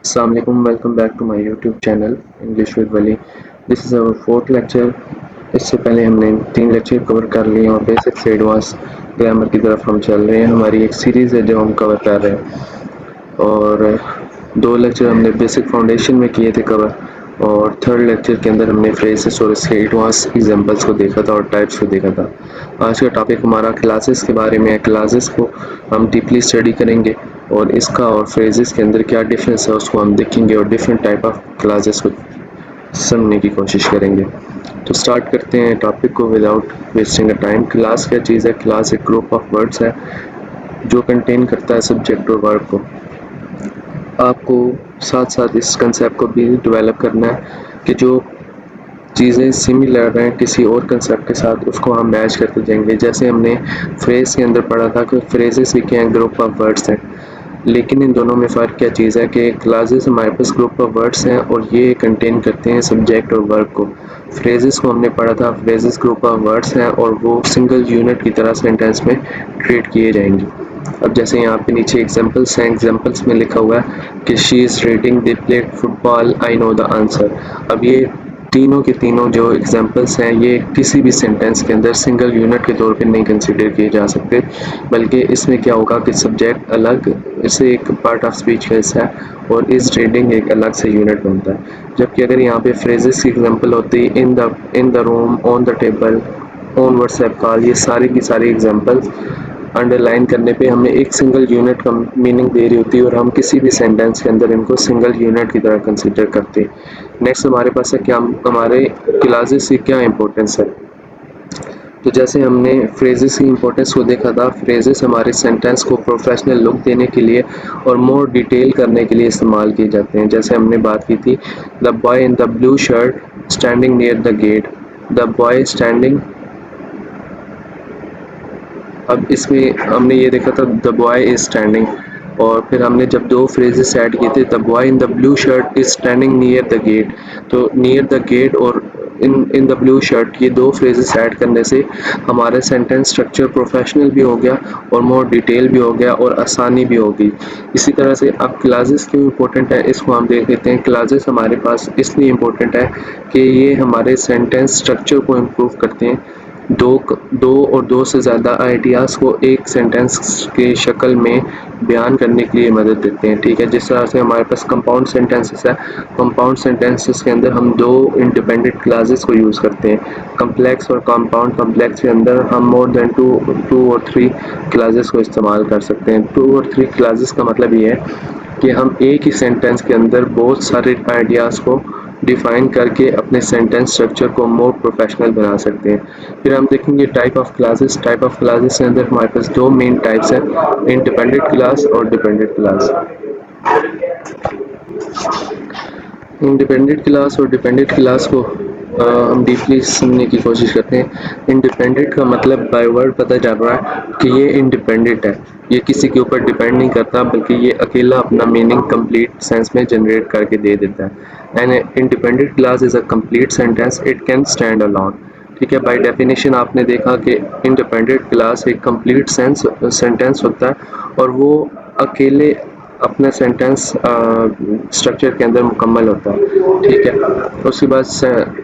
Assalamualaikum, welcome back to my YouTube channel English with Wali. This is our fourth lecture. इससे पहले हमने 3 lecture cover कर लिए और बेसिक से एडवांस ग्रामर की तरफ हम चल रहे हैं। हमारी एक सीरीज़ है जो हम कवर कर रहे हैं और 2 लेक्चर हमने बेसिक फाउंडेशन में किए थे कवर और थर्ड लेक्चर के अंदर हमने फ्रेजेस और इसके एडवांस एग्जांपल्स को देखा था और टाइप्स को देखा था। आज का टॉपिक हमारा क्लासेस के बारे में है। क्लासेस को हम डीपली स्टडी करेंगे और इसका और फ्रेजेस के अंदर क्या डिफरेंस है उसको हम देखेंगे और डिफरेंट टाइप ऑफ क्लासेस को समझने की कोशिश करेंगे। तो स्टार्ट करते हैं टॉपिक को without wasting a time. Class क्या चीज़ है? क्लास एक ग्रुप ऑफ वर्ड्स है जो कंटेन करता है सब्जेक्ट और वर्ब को। आपको साथ साथ इस कंसेप्ट को भी डेवलप करना है कि जो चीज़ें सिमिलर हैं किसी और कंसेप्ट के साथ उसको हम मैच करते जाएंगे। जैसे हमने फ्रेज़ के अंदर पढ़ा था कि फ्रेजेस भी क्या हैं, ग्रुप ऑफ वर्ड्स हैं, लेकिन इन दोनों में फ़र्क क्या चीज़ है कि क्लासेस हमारे पास ग्रुप ऑफ वर्ड्स हैं और ये कंटेन करते हैं सब्जेक्ट और वर्ब को। फ्रेजेस को हमने पढ़ा था, फ्रेजेस ग्रुप ऑफ वर्ड्स हैं और वो सिंगल यूनिट की तरह सेंटेंस में ट्रीट किए जाएंगे। अब जैसे यहाँ पे नीचे एग्जांपल्स हैं, एग्जांपल्स में लिखा हुआ है कि she is reading the played football, I know the answer. अब ये तीनों के तीनों जो एग्जांपल्स हैं ये किसी भी सेंटेंस के अंदर सिंगल यूनिट के तौर पे नहीं कंसीडर किए जा सकते, बल्कि इसमें क्या होगा कि सब्जेक्ट अलग, इसे एक पार्ट ऑफ स्पीच का हिस्सा है और इस रीडिंग एक अलग से यूनिट बनता है। जबकि अगर यहाँ पे फ्रेजेस की एग्जांपल होती in the room, on the table, on WhatsApp call, ये सारी की सारी एग्जांपल्स अंडरलाइन करने पे हमें एक सिंगल यूनिट का मीनिंग दे रही होती है और हम किसी भी सेंटेंस के अंदर इनको सिंगल यूनिट की तरह कंसीडर करते हैं। नेक्स्ट हमारे पास है क्या हमारे क्लासेस की क्या इंपॉर्टेंस है। तो जैसे हमने फ्रेजेस की इंपॉर्टेंस को देखा था, फ्रेजेस हमारे सेंटेंस को प्रोफेशनल लुक देने के लिए और मोर डिटेल करने के लिए इस्तेमाल किए जाते हैं। जैसे हमने बात की थी the boy in the blue shirt standing near the gate, the boy standing. अब इसमें हमने ये देखा था द बॉय इज स्टैंडिंग और फिर हमने जब 2 फ्रेजेस ऐड किए थे the boy in the blue shirt is standing near the gate, तो नियर द गेट और इन द ब्लू शर्ट ये 2 फ्रेजेस ऐड करने से हमारा सेंटेंस स्ट्रक्चर प्रोफेशनल भी हो गया और मोर डिटेल भी हो गया और आसानी भी होगी। इसी तरह से अब क्लासेस क्यों इम्पोर्टेंट है इसको हम देख लेते हैं। क्लासेस हमारे पास इसलिए इम्पोर्टेंट है कि ये हमारे सेंटेंस स्ट्रक्चर को इम्प्रूव करते हैं। दो और दो से ज़्यादा आइडियाज़ को एक सेंटेंस की शक्ल में बयान करने के लिए मदद देते हैं। ठीक है, जिस तरह से हमारे पास कंपाउंड सेंटेंसेस है, कंपाउंड सेंटेंसेस के अंदर हम 2 इंडिपेंडेंट क्लासेस को यूज़ करते हैं। कम्प्लेक्स और कंपाउंड कम्प्लेक्स के अंदर हम मोर देन टू और 3 क्लासेस को इस्तेमाल कर सकते हैं। 2 और 3 क्लासेस का मतलब ये है कि हम एक ही सेंटेंस के अंदर बहुत सारे आइडियाज़ को डिफाइन करके अपने सेंटेंस स्ट्रक्चर को मोर प्रोफेशनल बना सकते हैं। फिर हम देखेंगे type of classes. Type of classes के अंदर हमारे पास 2 मेन टाइप्स हैं, इंडिपेंडेंट क्लास और डिपेंडेंट क्लास। इंडिपेंडेंट क्लास और डिपेंडेंट क्लास को हम डीपली समझने की कोशिश करते हैं। इंडिपेंडेंट का मतलब बाय वर्ड पता चल रहा है कि ये इंडिपेंडेंट है, ये किसी के ऊपर डिपेंड नहीं करता, बल्कि ये अकेला अपना मीनिंग कंप्लीट सेंस में जनरेट करके दे देता है। An independent class is a complete sentence, it can stand alone. ठीक है, बाय डेफिनेशन आपने देखा कि इंडिपेंडेंट क्लास एक कंप्लीट सेंटेंस होता है और वो अकेले अपने सेंटेंस स्ट्रक्चर के अंदर मुकम्मल होता है। ठीक है, उसके बाद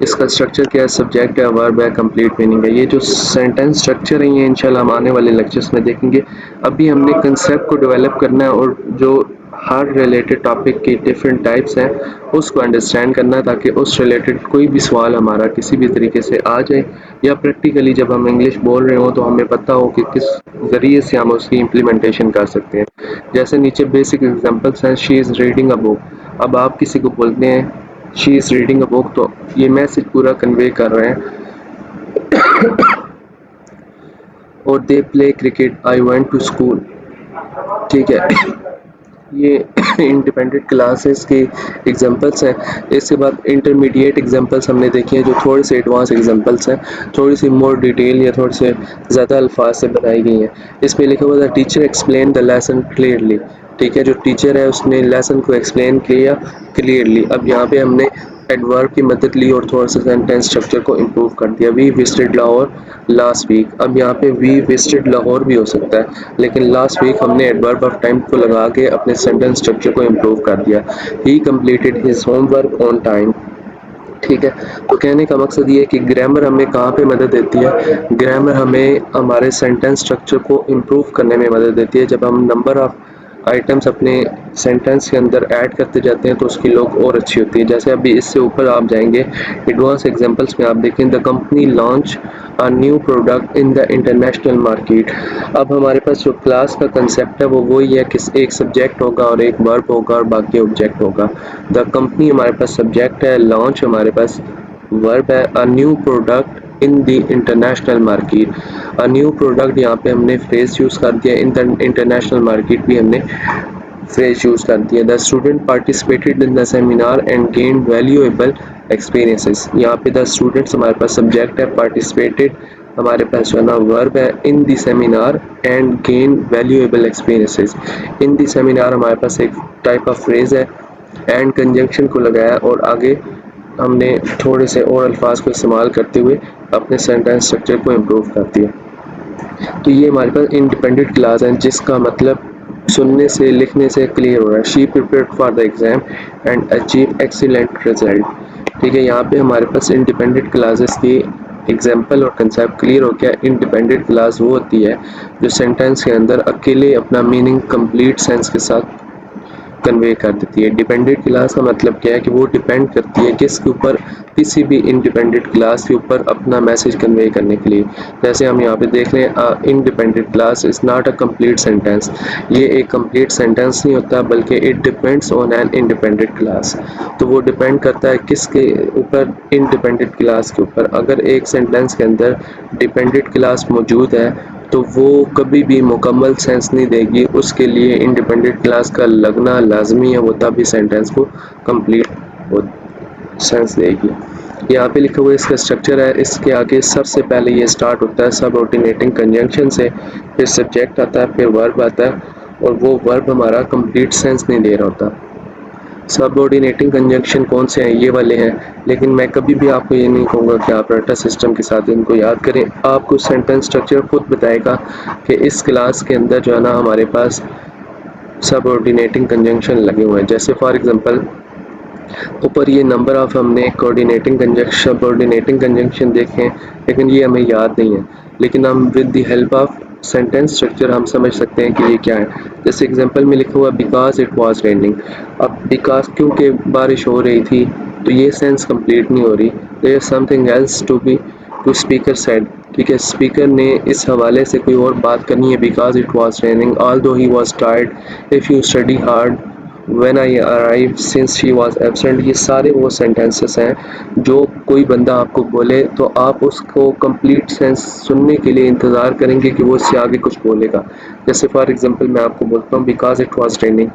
इसका स्ट्रक्चर क्या है? सब्जेक्ट है, वर्ब है, कंप्लीट मीनिंग है। ये जो सेंटेंस स्ट्रक्चर है ये इंशाल्लाह हम आने वाले लेक्चर्स में देखेंगे। अभी हमने कंसेप्ट को डेवलप करना है और जो हर रिलेटेड टॉपिक की डिफरेंट टाइप्स हैं उसको अंडरस्टैंड करना है, ताकि उस रिलेटेड कोई भी सवाल हमारा किसी भी तरीके से आ जाए या प्रैक्टिकली जब हम इंग्लिश बोल रहे हो तो हमें पता हो कि किस ज़रिए से हम उसकी इम्प्लीमेंटेशन कर सकते हैं। जैसे नीचे बेसिक एग्जांपल्स हैं, she is reading a book. अब आप किसी को बोलते हैं she is reading a book तो ये मैसेज पूरा कन्वे कर रहे हैं। और they play cricket, I went to school. ठीक है, ये इंडिपेंडेंट क्लासेस के एग्जांपल्स हैं। इसके बाद इंटरमीडिएट एग्जांपल्स हमने देखे हैं जो थोड़े से एडवांस एग्जांपल्स हैं, थोड़ी सी मोर डिटेल या थोड़े से ज़्यादा अल्फाज से बनाई गई हैं। इस पे लिखा हुआ था teacher explain the lesson clearly. ठीक है, जो टीचर है उसने लेसन को एक्सप्लेन किया क्लियरली। अब यहाँ पे हमने एडवर्ब की मदद ली और थोड़ा सा सेंटेंस स्ट्रक्चर को इम्प्रूव कर दिया। We visited Lahore last week. अब यहाँ पे वी विजिटेड लाहौर भी हो सकता है, लेकिन लास्ट वीक हमने एडवर्ब ऑफ टाइम को लगा के अपने सेंटेंस स्ट्रक्चर को इम्प्रूव कर दिया। He completed his homework on time. ठीक है, तो कहने का मकसद ये है कि ग्रामर हमें कहाँ पे मदद देती है। ग्रामर हमें हमारे सेंटेंस स्ट्रक्चर को इम्प्रूव करने में मदद देती है। जब हम नंबर ऑफ आइटम्स अपने सेंटेंस के अंदर ऐड करते जाते हैं तो उसकी लुक और अच्छी होती है। जैसे अभी इससे ऊपर आप जाएंगे एडवांस एग्जांपल्स में, आप देखें the company launch a new product in the international market. अब हमारे पास जो क्लास का कंसेप्ट है वो वही है कि एक सब्जेक्ट होगा और एक वर्ब होगा और बाकी ऑब्जेक्ट होगा। द कंपनी हमारे पास सब्जेक्ट है, लॉन्च हमारे पास वर्ब है, a new product in the international market. A new product यहाँ पे हमने फ्रेज यूज़ कर दिया, इन द इंटरनेशनल मार्केट भी हमने फ्रेज यूज़ कर दिया। The student participated in the seminar and gained valuable experiences. यहाँ पे द स्टूडेंट्स हमारे पास सब्जेक्ट है, पार्टिसिपेटेड हमारे पास जो है ना वर्ब है, in the seminar and gain valuable experiences. In the seminar हमारे पास एक टाइप ऑफ फ्रेज है, एंड कंजंक्शन को लगाया और आगे हमने थोड़े से और अल्फाज को इस्तेमाल करते हुए अपने सेंटेंस स्ट्रक्चर को इम्प्रूव कर दिया। तो ये हमारे पास इंडिपेंडेंट क्लास है जिसका मतलब सुनने से लिखने से क्लियर हो रहा है। She prepared for the exam and achieve excellent result. ठीक है, यहाँ पे हमारे पास इंडिपेंडेंट क्लासेस की एग्जाम्पल और कंसेप्ट क्लियर हो गया। इंडिपेंडेंट क्लास वो होती है जो सेंटेंस के अंदर अकेले अपना मीनिंग कंप्लीट सेंस के साथ कन्वे कर देती है। डिपेंडेंट क्लास का मतलब क्या है कि वो डिपेंड करती है किसके ऊपर, किसी भी इंडिपेंडेंट क्लास के ऊपर अपना मैसेज कन्वे करने के लिए। जैसे हम यहाँ पे देख रहे हैं independent class is not a complete sentence. ये एक कंप्लीट सेंटेंस नहीं होता बल्कि it depends on an independent class. तो वो डिपेंड करता है किसके ऊपर, इंडिपेंडेंट क्लास के ऊपर। अगर एक सेंटेंस के अंदर डिपेंडेंट क्लास मौजूद है तो वो कभी भी मुकम्मल सेंस नहीं देगी, उसके लिए इंडिपेंडेंट क्लास का लगना लाजमी है, वो तभी सेंटेंस को कंप्लीट सेंस देगी। यहाँ पे लिखा हुआ इसका स्ट्रक्चर है। इसके आगे सबसे पहले ये स्टार्ट होता है सबऑर्डिनेटिंग कंजंक्शन से, फिर सब्जेक्ट आता है, फिर वर्ब आता है और वो वर्ब हमारा कंप्लीट सेंस नहीं दे रहा होता। सबऑर्डिनेटिंग कंजंक्शन कौन से हैं, ये वाले हैं। लेकिन मैं कभी भी आपको ये नहीं कहूँगा कि आप रटा सिस्टम के साथ इनको याद करें। आपको सेंटेंस स्ट्रक्चर खुद बताएगा कि इस क्लास के अंदर जो है ना हमारे पास सबऑर्डिनेटिंग कंजंक्शन लगे हुए हैं। जैसे फॉर एग्जांपल ऊपर ये नंबर ऑफ हमने कोऑर्डिनेटिंग कंजंक्शन, सबऑर्डिनेटिंग कंजंक्शन देखे हैं, लेकिन ये हमें याद नहीं है। लेकिन हम with the help of sentence structure हम समझ सकते हैं कि ये क्या है। जैसे एग्जांपल में लिखा हुआ बिकॉज इट वाज रेनिंग। अब बिकॉज क्योंकि बारिश हो रही थी तो ये सेंस कंप्लीट नहीं हो रही। There something else to be to speaker said. ठीक है, स्पीकर ने इस हवाले से कोई और बात करनी है। Because it was raining although he was tired if you study hard when I arrive since she was absent. ये सारे वो सेंटेंसेस हैं जो कोई बंदा आपको बोले तो आप उसको कंप्लीट सेंस सुनने के लिए इंतज़ार करेंगे कि वो इससे आगे कुछ बोलेगा। जैसे फॉर एग्जांपल मैं आपको बोलता हूँ बिकॉज इट वाज रेनिंग,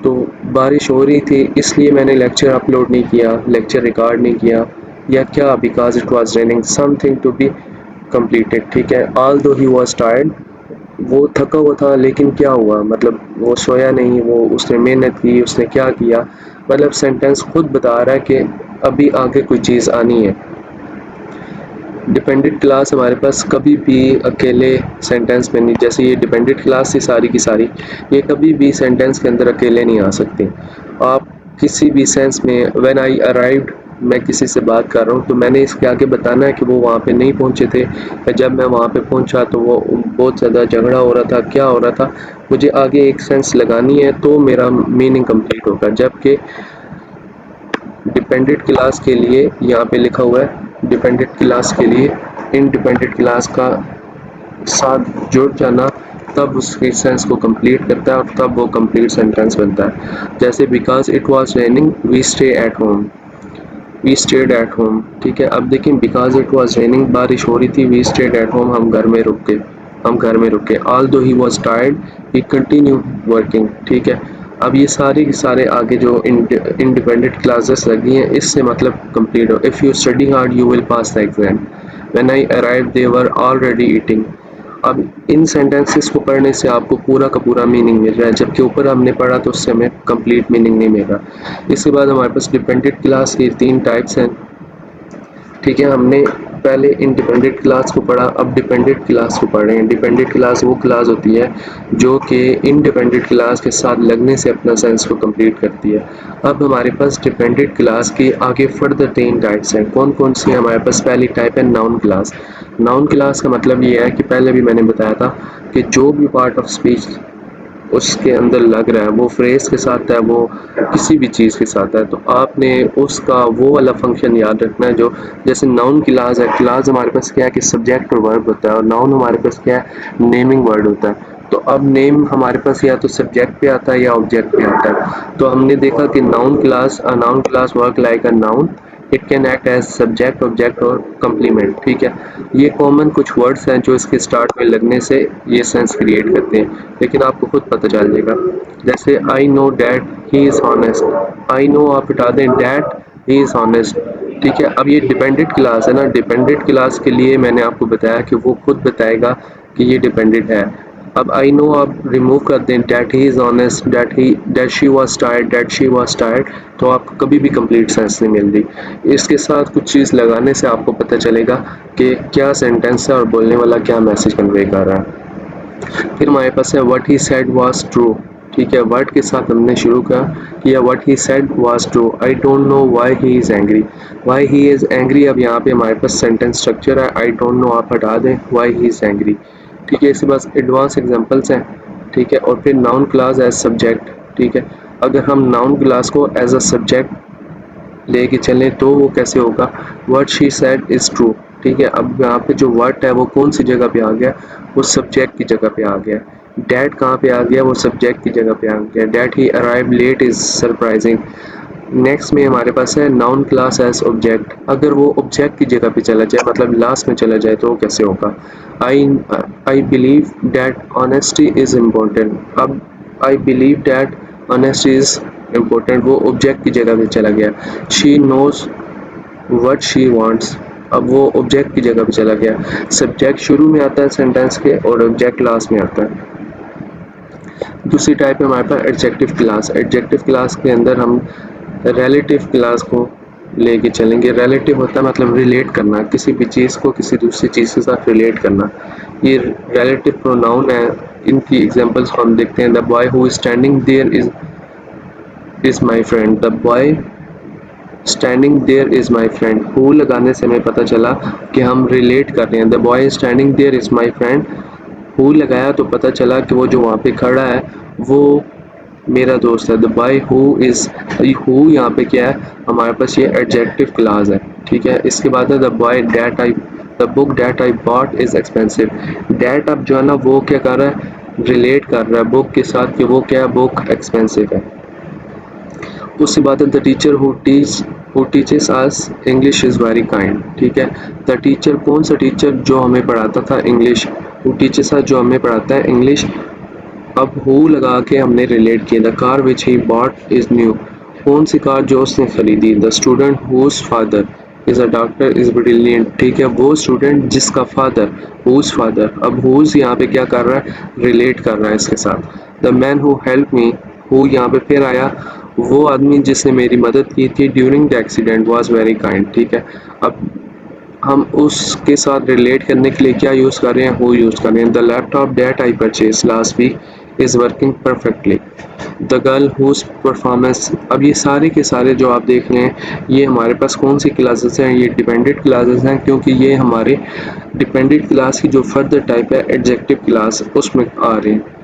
तो बारिश हो रही थी इसलिए मैंने लेक्चर अपलोड नहीं किया, लेक्चर रिकॉर्ड नहीं किया, या क्या because it was raining something to be completed. ठीक है, ऑल्दो ही वाज टायर्ड, वो थका हुआ था लेकिन क्या हुआ, मतलब वो सोया नहीं, वो उसने मेहनत की, उसने क्या किया। मतलब सेंटेंस खुद बता रहा है कि अभी आगे कोई चीज़ आनी है। डिपेंडेंट क्लास हमारे पास कभी भी अकेले सेंटेंस में नहीं, जैसे ये डिपेंडेंट क्लास थी सारी की सारी, ये कभी भी सेंटेंस के अंदर अकेले नहीं आ सकती। आप किसी भी सेंस में व्हेन आई अराइव्ड, मैं किसी से बात कर रहा हूँ तो मैंने इसके आगे बताना है कि वो वहाँ पे नहीं पहुँचे थे, या जब मैं वहाँ पे पहुँचा तो वो बहुत ज़्यादा झगड़ा हो रहा था, क्या हो रहा था। मुझे आगे एक सेंस लगानी है तो मेरा मीनिंग कंप्लीट होगा। जबकि डिपेंडेंट क्लास के लिए यहाँ पे लिखा हुआ है डिपेंडेंट क्लास के लिए इंडिपेंडेंट क्लास का साथ जुड़ जाना तब उसके सेंस को कंप्लीट करता है और तब वो कंप्लीट सेंटेंस बनता है। जैसे because it was raining we stay at home, we stayed at home. ठीक है, अब देखिए बिकॉज इट वाज रेनिंग, बारिश हो रही थी, वी स्टेड एट होम, हम घर में रुक गए। Although he was tired he continue working. ठीक है, अब ये सारे के सारे आगे जो इंडिपेंडेंट क्लासेस लगी हैं इससे मतलब कंप्लीट हो। If you study hard you will pass the exam, when I arrive they were already eating. अब इन सेंटेंसेस को पढ़ने से आपको पूरा का पूरा मीनिंग मिल रहा है, जबकि ऊपर हमने पढ़ा तो उससे हमें कंप्लीट मीनिंग नहीं मिल रहा। इसके बाद हमारे पास डिपेंडेंट क्लास की 3 टाइप्स हैं, ठीक है। हमने पहले इंडिपेंडेंट क्लास को पढ़ा, अब डिपेंडेंट क्लास को पढ़ रहे हैं। डिपेंडेंट क्लास वो क्लास होती है जो कि इंडिपेंडेंट क्लास के साथ लगने से अपना सेंस को कंप्लीट करती है। अब हमारे पास डिपेंडेंट क्लास की आगे फर्दर 3 टाइप्स हैं। कौन कौन सी? हमारे पास पहली टाइप है नाउन क्लास। नाउन क्लास का मतलब ये है कि पहले भी मैंने बताया था कि जो भी पार्ट ऑफ स्पीच उसके अंदर लग रहा है वो फ्रेज के साथ है, वो किसी भी चीज़ के साथ है, तो आपने उसका वो वाला फंक्शन याद रखना है। जो जैसे नाउन क्लास है, क्लास हमारे पास क्या है कि सब्जेक्ट और वर्ब होता है, और नाउन हमारे पास क्या है, नेमिंग वर्ड होता है। तो अब नेम हमारे पास या तो सब्जेक्ट पे आता है या ऑब्जेक्ट पे आता है। तो हमने देखा कि noun class work like a noun, it can act as subject, object और कम्प्लीमेंट, ठीक है। ये कॉमन कुछ वर्ड्स हैं जो इसके स्टार्ट में लगने से ये सेंस क्रिएट करते हैं, लेकिन आपको खुद पता चल जाएगा। जैसे I know that he is honest, I know आप हटा दें, डैट ही इज़ ऑनेस्ट, ठीक है। अब ये डिपेंडेंट क्लास है ना, डिपेंडेंट क्लास के लिए मैंने आपको बताया कि वो खुद बताएगा कि ये डिपेंडेंट है। अब आई नो आप रिमूव कर दें, that he is honest, that she was tired, that she was tired, तो आपको कभी भी कंप्लीट सेंस नहीं मिलती। इसके साथ कुछ चीज़ लगाने से आपको पता चलेगा कि क्या सेंटेंस है और बोलने वाला क्या मैसेज कन्वे कर रहा है। फिर हमारे पास है what he said was true, ठीक है। वर्ड के साथ हमने शुरू किया what he said was true, I don't know why he is angry, why he is angry. अब यहाँ पे हमारे पास सेंटेंस स्ट्रक्चर है, आई डोंट नो आप हटा दें, व्हाई ही इज़ एंग्री, ठीक है। इसके पास एडवांस एग्जांपल्स हैं, ठीक है। और फिर नाउन क्लास एज सब्जेक्ट, ठीक है। अगर हम नाउन क्लास को एज अ सब्जेक्ट लेके चलें तो वो कैसे होगा, what she said is true, ठीक है। अब यहाँ पे जो वर्ड है वो कौन सी जगह पे आ गया, वो सब्जेक्ट की जगह पे आ गया। डैट कहाँ पे आ गया, वो सब्जेक्ट की जगह पे आ गया। That he arrive late is surprising. Next में हमारे पास है नाउन क्लास एज ऑब्जेक्ट। अगर वो ऑब्जेक्ट की जगह पे चला जाए, मतलब लास्ट में चला जाए, तो वो कैसे होगा, I I believe that honesty is important. अब I believe that honesty is important, वो ऑब्जेक्ट की जगह पे चला गया। She knows what she wants, अब वो ऑब्जेक्ट की जगह पे चला गया। सब्जेक्ट शुरू में आता है सेंटेंस के और ऑब्जेक्ट लास्ट में आता है। दूसरी टाइप है हमारे पास एडजेक्टिव क्लास। एडजेक्टिव क्लास के अंदर हम रिलेटिव क्लास को लेके चलेंगे। रिलेटिव होता है मतलब रिलेट करना, किसी भी चीज़ को किसी दूसरी चीज़ के साथ रिलेट करना। ये रिलेटिव प्रोनाउन है। इनकी एग्जांपल्स को हम देखते हैं। The boy who is standing there is my friend, the boy standing there is my friend. Who लगाने से हमें पता चला कि हम रिलेट कर रहे हैं। The boy standing there is my friend, who लगाया तो पता चला कि वो जो वहाँ पे खड़ा है वो मेरा दोस्त है। The boy who is, who यहाँ पे क्या है, हमारे पास ये एडजेक्टिव क्लास है, ठीक है। इसके बाद है the boy that I, the book that I bought is expensive. That अब जो है ना वो क्या कर रहा है, रिलेट कर रहा है बुक के साथ कि वो क्या है, बुक एक्सपेंसिव है। उसके बाद है the teacher who teaches us English is very kind, ठीक है। द टीचर, कौन सा टीचर, जो हमें पढ़ाता था इंग्लिश, हु टीचेस अस, जो हमें पढ़ाता है इंग्लिश। अब हु लगा के हमने रिलेट किया। The car which he bought is new, कौन सी कार जो उसने खरीदी। The student whose father is a doctor is brilliant, ठीक है। वो स्टूडेंट जिसका फादर, हुज फादर। अब हुज यहाँ पे क्या कर रहा है, रिलेट कर रहा है इसके साथ। The man who help me, who यहाँ पे फिर आया, वो आदमी जिसने मेरी मदद की थी during the accident was very kind, ठीक है। अब हम उसके साथ रिलेट करने के लिए क्या यूज़ कर रहे हैं, हु यूज़ कर रहे हैं। The laptop that I purchase last week is working perfectly, the girl whose performance. अब ये सारे के सारे जो आप देख रहे हैं ये हमारे पास कौन सी क्लासेस हैं, ये डिपेंडेंट क्लासेस हैं, क्योंकि ये हमारे डिपेंडेंट क्लास की जो फर्दर टाइप है एडजेक्टिव क्लास उसमें आ रहे हैं।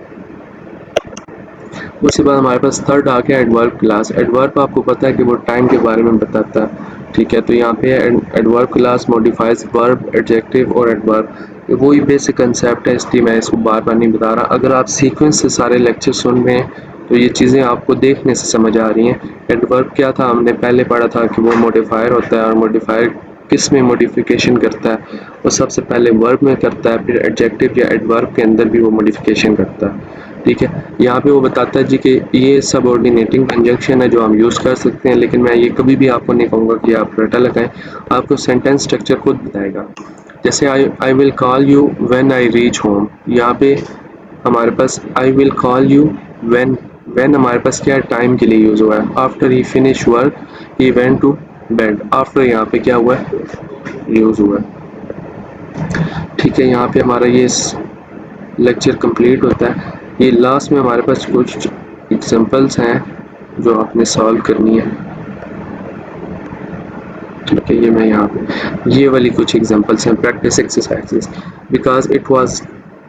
उसके बाद हमारे पास थर्ड आ गया एडवर्ब क्लास। एडवर्ब आपको पता है कि वो टाइम के बारे में बताता है, ठीक है। तो यहाँ पे adverb class modifies verb, adjective और एडवर्ब। वही बेसिक कंसेप्ट है, इसलिए मैं इसको बार बार नहीं बता रहा। अगर आप सीक्वेंस से सारे लेक्चर सुन रहे हैं तो ये चीज़ें आपको देखने से समझ आ रही हैं। एडवर्ब क्या था, हमने पहले पढ़ा था कि वो मॉडिफायर होता है, और मॉडिफायर किस में मॉडिफिकेशन करता है, वो सबसे पहले वर्ब में करता है, फिर एडजेक्टिव या एडवर्ब के अंदर भी वो मॉडिफिकेशन करता है, ठीक है। यहाँ पे वो बताता है जी कि ये सबऑर्डिनेटिंग कंजंक्शन है जो हम यूज़ कर सकते हैं, लेकिन मैं ये कभी भी आपको नहीं कहूँगा कि आप रटा लगाएं, आपको सेंटेंस स्ट्रक्चर खुद बताएगा। जैसे I will call you when I reach home, यहाँ पे हमारे पास I will call you when हमारे पास क्या टाइम के लिए यूज़ हुआ है। After he finish work he went to bed, after यहाँ पे क्या हुआ है, यूज़ हुआ है। ठीक है, यहाँ पे हमारा ये लेक्चर कंप्लीट होता है। ये लास्ट में हमारे पास कुछ एग्जांपल्स हैं जो आपने सॉल्व करनी है। ठीक है, ये मैं यहाँ पे ये वाली कुछ एग्जांपल्स हैं, practice exercises. Because it was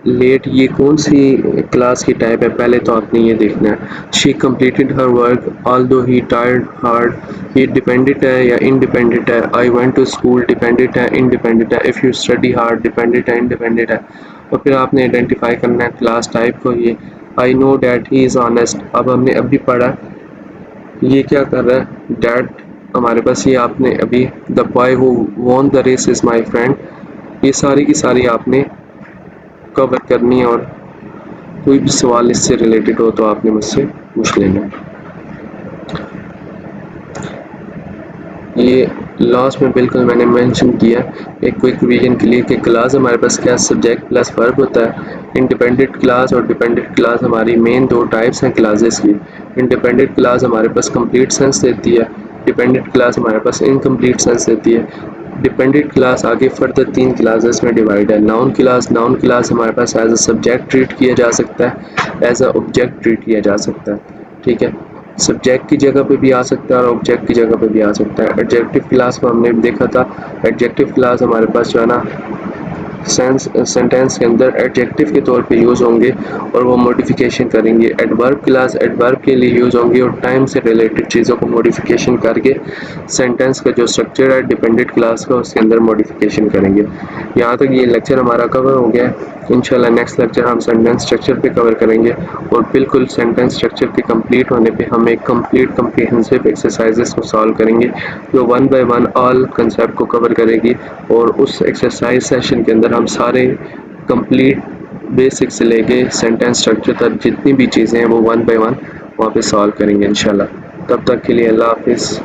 late, ये कौन सी क्लास की टाइप है, पहले तो आपने ये देखना है। She completed her work although he tried hard, ये डिपेंडेंट है या इंडिपेंडेंट है। I went to school dependent है इंडिपेंडेंट है। If you study hard dependent है इंडिपेंडेंट है। और फिर आपने आइडेंटिफाई करना है क्लास टाइप को। ये I know that he is honest, अब हमने अभी पढ़ा, ये क्या कर रहा है, डैट हमारे पास, ये आपने अभी the boy who won the race is my friend, ये सारी की सारी आपने कवर करनी है। और कोई भी सवाल इससे रिलेटेड हो तो आपने मुझसे पूछ लेना। ये लास्ट में बिल्कुल मैंने मेंशन किया एक क्विक रिवीजन के लिए कि क्लास हमारे पास क्या सब्जेक्ट प्लस वर्ब होता है। इंडिपेंडेंट क्लास और डिपेंडेंट क्लास हमारी मेन दो टाइप्स हैं क्लासेस की। इंडिपेंडेंट क्लास हमारे पास कंप्लीट सेंस देती है, डिपेंडेंट क्लास हमारे पास इनकम्प्लीट सेंस देती है। डिपेंडेंट क्लास आगे फर्दर 3 क्लासेस में डिवाइड है। नाउन क्लास हमारे पास एज अ सब्जेक्ट ट्रीट किया जा सकता है, एज अ ऑब्जेक्ट ट्रीट किया जा सकता है। ठीक है, सब्जेक्ट की जगह पे भी आ सकता है और ऑब्जेक्ट की जगह पे भी आ सकता है। एडजेक्टिव क्लास को हमने देखा था, एडजेक्टिव क्लास हमारे पास जो है ना सेंटेंस के अंदर एडजेक्टिव के तौर पे यूज़ होंगे और वो मॉडिफिकेशन करेंगे। एडवर्ब क्लास एडवर्ब के लिए यूज़ होंगे और टाइम से रिलेटेड चीज़ों को मॉडिफिकेशन करके सेंटेंस का जो स्ट्रक्चर है डिपेंडेंट क्लास का उसके अंदर मॉडिफिकेशन करेंगे। यहाँ तक ये लेक्चर हमारा कवर हो गया है। इंशाल्लाह नेक्स्ट लेक्चर हम सेंटेंस स्ट्रक्चर पे कवर करेंगे और बिल्कुल सेंटेंस स्ट्रक्चर के कंप्लीट होने पे हम एक कंप्लीट कम्प्रिहेंसिव एक्सरसाइजेस को सॉल्व करेंगे जो 1 बाय 1 ऑल कंसेप्ट को कवर करेगी। और उस एक्सरसाइज सेशन के अंदर हम सारे कंप्लीट बेसिक से लेके सेंटेंस स्ट्रक्चर तक जितनी भी चीज़ें हैं वो 1 बाय 1 वहाँ पे सॉल्व करेंगे इंशाल्लाह। तब तक के लिए अल्लाह हाफिज़।